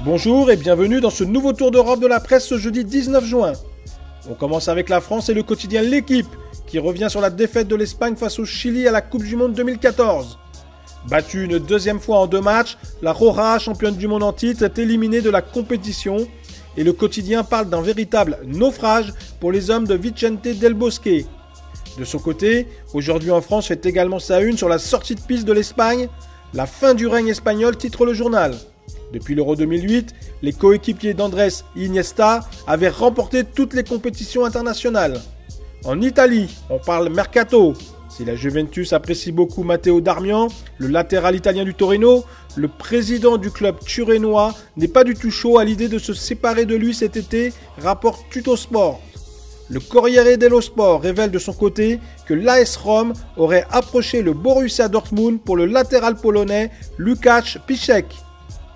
Bonjour et bienvenue dans ce nouveau tour d'Europe de la presse ce jeudi 19 juin. On commence avec la France et le quotidien L'Équipe qui revient sur la défaite de l'Espagne face au Chili à la Coupe du Monde 2014. Battue une deuxième fois en 2 matchs, la Roja, championne du monde en titre, est éliminée de la compétition et le quotidien parle d'un véritable naufrage pour les hommes de Vicente Del Bosque. De son côté, aujourd'hui en France fait également sa une sur la sortie de piste de l'Espagne. La fin du règne espagnol, titre le journal. Depuis l'Euro 2008, les coéquipiers d'Andrés Iniesta avaient remporté toutes les compétitions internationales. En Italie, on parle mercato. Si la Juventus apprécie beaucoup Matteo Darmian, le latéral italien du Torino, le président du club turénois n'est pas du tout chaud à l'idée de se séparer de lui cet été, rapporte Tuttosport. Le Corriere dello Sport révèle de son côté que l'AS Rome aurait approché le Borussia Dortmund pour le latéral polonais Łukasz Piszczek.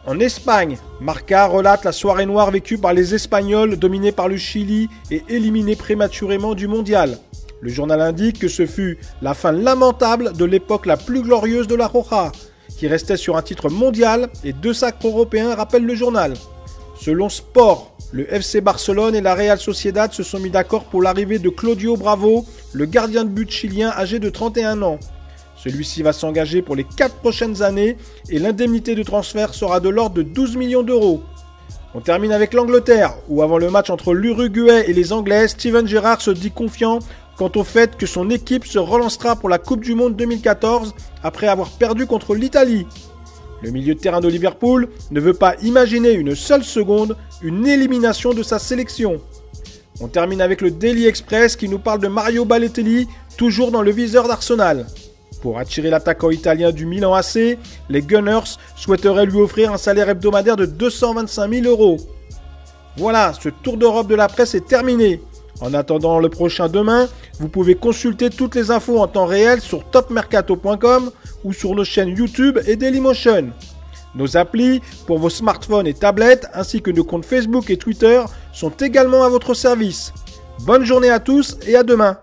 En Espagne, Marca relate la soirée noire vécue par les Espagnols dominés par le Chili et éliminés prématurément du mondial. Le journal indique que ce fut la fin lamentable de l'époque la plus glorieuse de la Roja, qui restait sur un titre mondial et 2 sacres européens, rappelle le journal. Selon Sport, le FC Barcelone et la Real Sociedad se sont mis d'accord pour l'arrivée de Claudio Bravo, le gardien de but chilien âgé de 31 ans. Celui-ci va s'engager pour les 4 prochaines années et l'indemnité de transfert sera de l'ordre de 12 millions d'euros. On termine avec l'Angleterre, où avant le match entre l'Uruguay et les Anglais, Steven Gerrard se dit confiant quant au fait que son équipe se relancera pour la Coupe du Monde 2014 après avoir perdu contre l'Italie. Le milieu de terrain de Liverpool ne veut pas imaginer une seule seconde une élimination de sa sélection. On termine avec le Daily Express qui nous parle de Mario Balotelli, toujours dans le viseur d'Arsenal. Pour attirer l'attaquant italien du Milan AC, les Gunners souhaiteraient lui offrir un salaire hebdomadaire de 225 000 euros. Voilà, ce tour d'Europe de la presse est terminé. En attendant le prochain demain, vous pouvez consulter toutes les infos en temps réel sur topmercato.com ou sur nos chaînes YouTube et Dailymotion. Nos applis pour vos smartphones et tablettes ainsi que nos comptes Facebook et Twitter sont également à votre service. Bonne journée à tous et à demain.